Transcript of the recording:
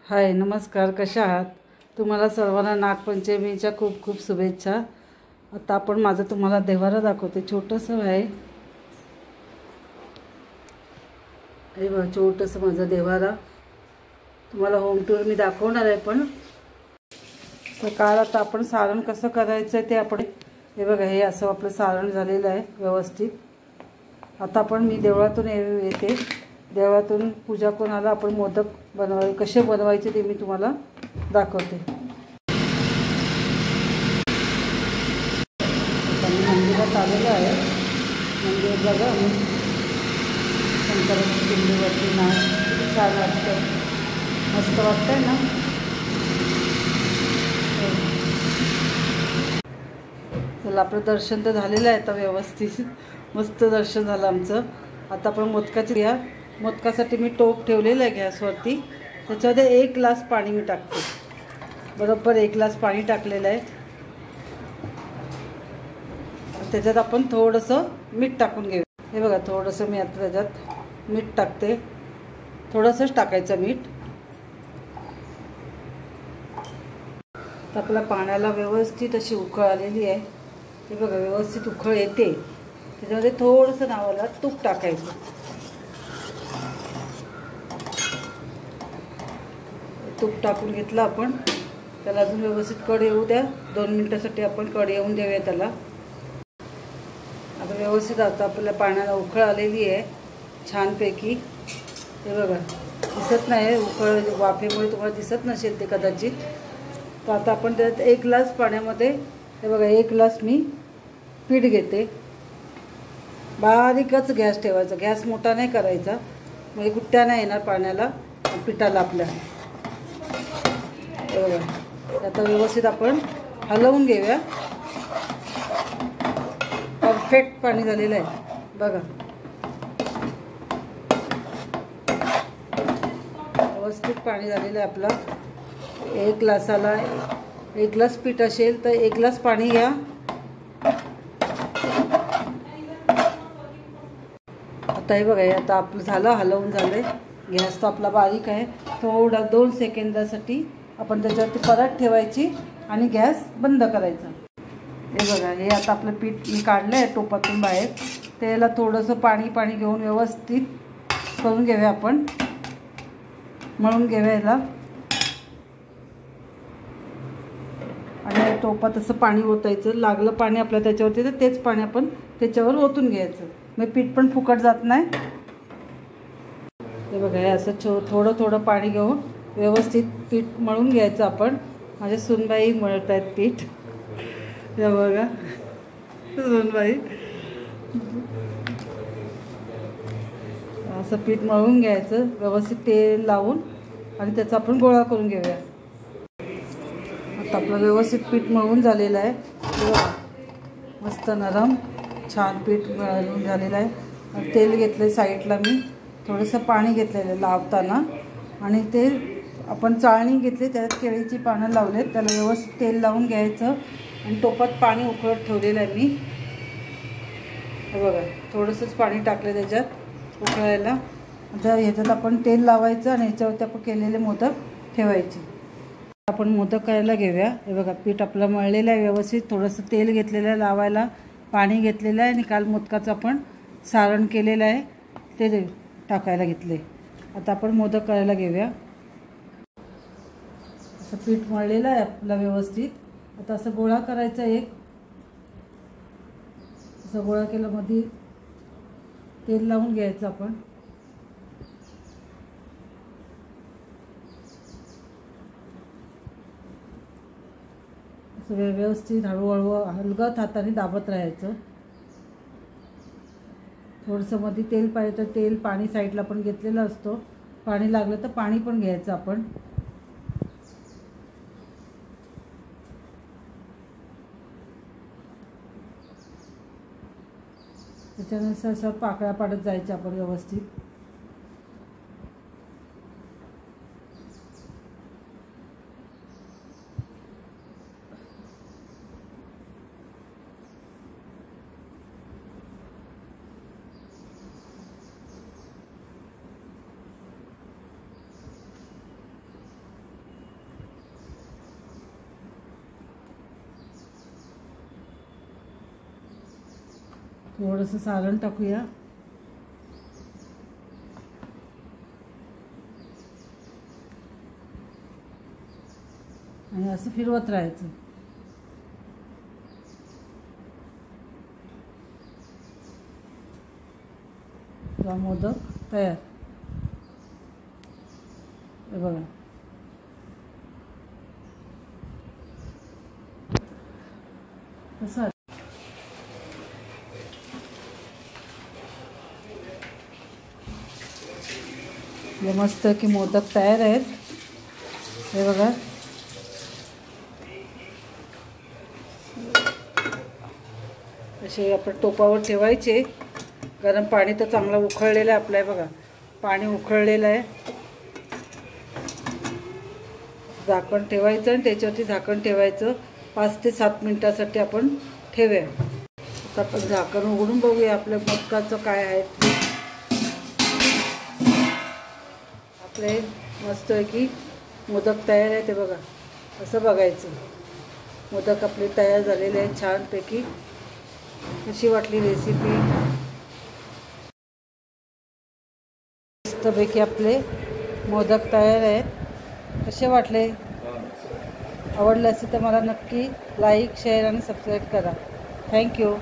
हाय नमस्कार, कशा आहात? तुम्हाला सर्वांना नागपंचमीच्या खूप खूप शुभेच्छा। आता आपण माझं तुम्हाला देवारा दाखवते। छोटंसं आहे हे बघा, छोटंसं माझं देवारा। तुम्हाला होम टूर मी दाखवणार आहे, पण तर काल आता आपण सारण कसं करायचं ते आपण हे बघा, हे असं आपलं सारण झालेलं आहे व्यवस्थित। आता आपण मी देवळातून येते, देवळातून पूजा करून आला, आपण मोदक कसे बनवायचे ते मी तुम्हाला दाखवते। मंदिरात आलेलं आहे, मंदिर बघा, शंकराच्या पिंडीवरती ना छान वाटतं, मस्त वाटतंय ना। चला, आपलं दर्शन तर झालेलं आहे आता व्यवस्थित, मस्त दर्शन झालं आमचं। आता आपण मोदकाची घ्या, मोदकासाठी मी टोप ठेवलेलं आहे गॅसवरती, त्याच्यामध्ये 1 ग्लास पाणी मी टाकते, बरोबर 1 ग्लास पाणी टाकलेलं आहे। त्याच्यात आपण थोडंसं मीठ टाकून घेऊ। हे बघा, थोडंसं मी आता त्याच्यात मीठ टाकते, थोडंसंच टाकायचं मीठ। तर आपल्या पाण्याला व्यवस्थित अशी उकळ आलेली आहे, हे बघा व्यवस्थित उकळ येते। त्याच्यामध्ये थोडंसं नावाला तूप टाकायचं, तूप टाकून घेतलं आपण, त्याला अजून व्यवस्थित कढ येऊ द्या, 2 मिनिटासाठी आपण कढ येऊन देऊया त्याला। आता व्यवस्थित आता आपल्या पाण्याला उकळ आलेली आहे छानपैकी, हे बघा दिसत नाही, उकळ वाफेमुळे तुम्हाला दिसत नसेल ते कदाचित। तर आता आपण त्यात 1 ग्लास पाण्यामध्ये हे बघा 1 ग्लास मी पीठ घेते, बारीकच गॅस ठेवायचा, गॅस मोठा नाही करायचा, म्हणजे गुट्ट्या नाही येणार पाण्याला पिठाला आपल्या। आता व्यवस्थित आपण हलवून घेऊया, परफेक्ट पाणी झालेलं आहे बघा, व्यवस्थित पाणी झालेलं आहे आपलं। 1 ग्लासाला 1 ग्लास पीठ असेल तर 1 ग्लास पाणी घ्या। आता हे बघा, आता आपलं झालं, हलवून झालंय, गॅस तर आपला बारीक आहे। थोडा 2 सेकंदासाठी आपण त्याच्यावरती परत ठेवायची आणि गॅस बंद करायचा। हे बघा, हे आता आपलं पीठ मी काढलं आहे टोपातून बाहेर, त्याला थोडंसं पाणी घेऊन व्यवस्थित करून घेऊया आपण, मळून घेऊया याला। आणि टोपात असं पाणी ओतायचं, लागलं पाणी आपल्या त्याच्यावरती तर तेच पाणी आपण त्याच्यावर ओतून घ्यायचं, मग पीठ पण फुकट जात नाही। हे बघा, हे असं थोडं थोडं पाणी घेऊन व्यवस्थित पीठ मळून घ्यायचं आपण। माझ्या सुनबाई मळत आहेत पीठ, हे बघा सुनबाई, असं पीठ मळून घ्यायचं व्यवस्थित तेल लावून, आणि त्याचा आपण गोळा करून घेऊया। आता आपलं व्यवस्थित पीठ मळून झालेलं आहे, मस्त नरम छान पीठ मळून झालेलं आहे। तेल घेतलं साईडला, मी थोडंसं पाणी घेतलेलं लावताना, आणि ते आपण चाळणी घेतली, त्यात केळीची पानं लावलेत, त्याला व्यवस्थित तेल लावून घ्यायचं, आणि टोपात पाणी उकळत ठेवलेलं आहे मी। हे बघा, थोडंसंच पाणी टाकलं त्याच्यात उकळायला। आता ह्याच्यात आपण तेल लावायचं आणि ह्याच्यावरती आपण केलेले मोदक ठेवायचे। आपण मोदक करायला घेऊया। हे बघा, पीठ आपलं मळलेलं आहे व्यवस्थित, थोडंसं तेल घेतलेलं आहे लावायला, पाणी घेतलेलं आहे, आणि काल मोदकाचं आपण सारण केलेलं आहे ते टाकायला घेतले। आता आपण मोदक करायला घेऊया। असं पीठ मळलेलं आहे आपलं व्यवस्थित, आता असं गोळा करायचा एक, असं गोळा केलं, मध्ये तेल लावून घ्यायचं आपण, असं व्यवस्थित हळूहळू हलगत हाताने दाबत राहायचं। थोडंसं मध्ये तेल पाहिजे तर तेल, पाणी साईडला पण घेतलेलं असतो, पाणी लागलं तर पाणी पण घ्यायचं आपण। त्याच्यानुसार असं पाकळ्या पाडत जायच्या आपण व्यवस्थित। थोडंसं सारण टाकूया. आणि असं फिरवत राहायचं. किंवा मोदक तयार. हे बघा. कसं हे मस्त की मोदक तयार आहेत. हे बघा. असे आपण टोपावर ठेवायचे. गरम पाणी तर चांगलं उकळलेलं आहे आपलं. बघा पाणी उकळलेलं आहे. झाकण ठेवायचं आणि त्याच्यावरती झाकण ठेवायचं. 5 ते 7 मिनिटासाठी आपण ठेवूया. आता आपण झाकण उघडून बघूया आपल्या मोदकाचं काय आहे. आपले मस्त आहे की मोदक तयार आहे. ते बघा असं बघायचं. मोदक आपले तयार झालेले आहेत छानपैकी. कशी वाटली रेसिपी. मस्तपैकी आपले मोदक तयार आहेत. कसे वाटले. आवडले असेल तर मला नक्की लाईक शेअर आणि सबस्क्राईब करा. थँक्यू.